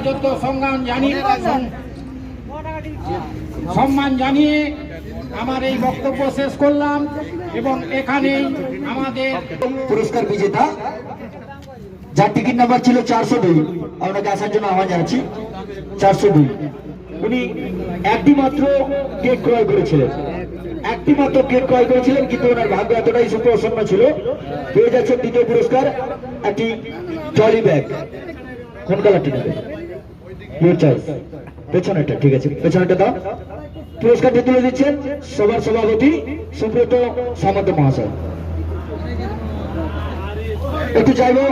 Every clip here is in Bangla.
যথাযোগ্য সম্মান জানিয়ে আমার এই বক্তব্য শেষ করলাম এবং এখানে আমাদের পুরস্কার বিজেতা যার টিকিট নাম্বার ছিল 402, আপনাকে আসার জন্য আহ্বান জানাচ্ছি। 402 উনি একটি মাত্র কেক ক্রয় করেছিলেন, কিন্তু ওনার ভাগ্য এতটাই সুপ্রসন্ন ছিল, পেয়ে যাচ্ছেন দ্বিতীয় পুরস্কার একটি ট্রলি ব্যাগ। কোন কালারটি নেবে? Your choice. পেছনেরটা, ঠিক আছে, পেছনেরটা দাও। পুরস্কারটি তুলে দিচ্ছেন সভার সভাপতি সুব্রত সামন্ত মহাশয়। একটু চাইবো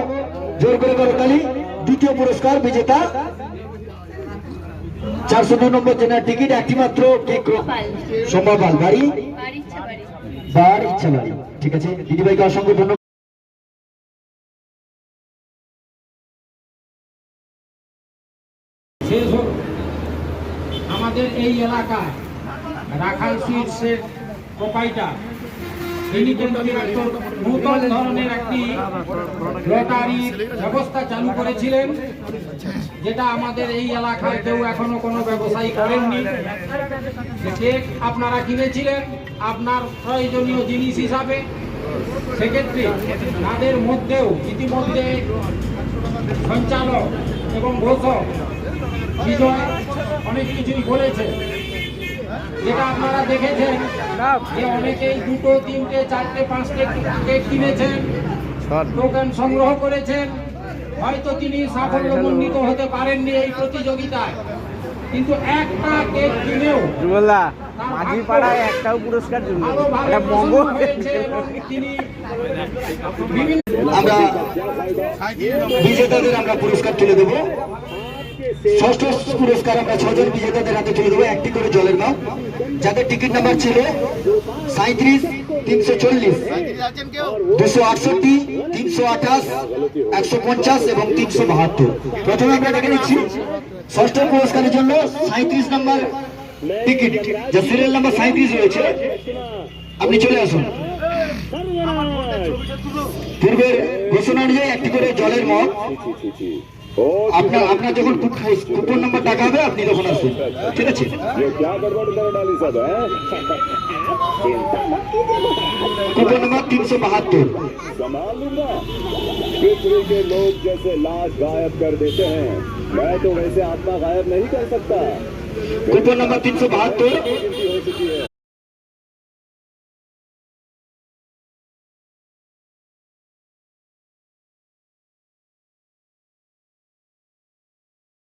জোর করে করতালি। দ্বিতীয় পুরস্কার বিজেতা 402 নম্বর জেনার টিকিট, একটি মাত্র কেক। সোমবার বাড়ি ইচ্ছা বাড়ি। ঠিক আছে, দিদিভাইকে অসংখ্য ধন্যবাদ। আমাদের এই এলাকায় রাখাল শীর্ষের প্রোপাইটার তিনি কিন্তু নূতন ধরনের একটি লটারির ব্যবস্থা চালু করেছিলেন, যেটা আমাদের এই এলাকায় কেউ এখনো কোনো ব্যবসায়ী করেননি। কেক আপনারা কিনেছিলেন আপনার প্রয়োজনীয় জিনিস হিসাবে, সেক্ষেত্রে তাদের মধ্যেও ইতিমধ্যে সঞ্চালক এবং ঘোষক বিজয় অনেক কিছুই বলেছে, যেটা আপনারা দেখেছেন যে অনেকেই 2, 3, 4, 5 কেক কিনেছেন, টোকেন সংগ্রহ করেছেন। হয়তো তিনি সাফল্যমণ্ডিত হতে পারেননি এই প্রতিযোগিতায়, কিন্তু একটা কেক কিনেও মাঝি পাড়ায় একটাও পুরস্কার জন্য তিনি আমরা বিজেতাদের আমরা পুরস্কার তুলে দেবো। ষষ্ঠ পুরস্কার আমরা 6 জন বিজেতাদের হাতে তুলে দেবো একটি করে জলের নাম, যাদের টিকিট নাম্বার ছিল 37, 340, 268, 328, 150 এবং 372। প্রথমে আমরা দেখে নিচ্ছি ষষ্ঠ পুরস্কারের জন্য 37 নম্বর টিকিট, যে সিরিয়াল নাম্বার 37 রয়েছে, আপনি চলে আসুন। পূর্বের ঘোষণা অনুযায়ী একটি করে জলের মগ। আপনার যখন কুপন নাম্বার টাকা হবে আপনি তখন আসুন, ঠিক আছে? Coupon number 372। पृथ्वी के लोग जैसे लाश गायब कर देते हैं, मैं तो वैसे आत्मा गायब नहीं कर सकता। Coupon number 372। हो चुकी है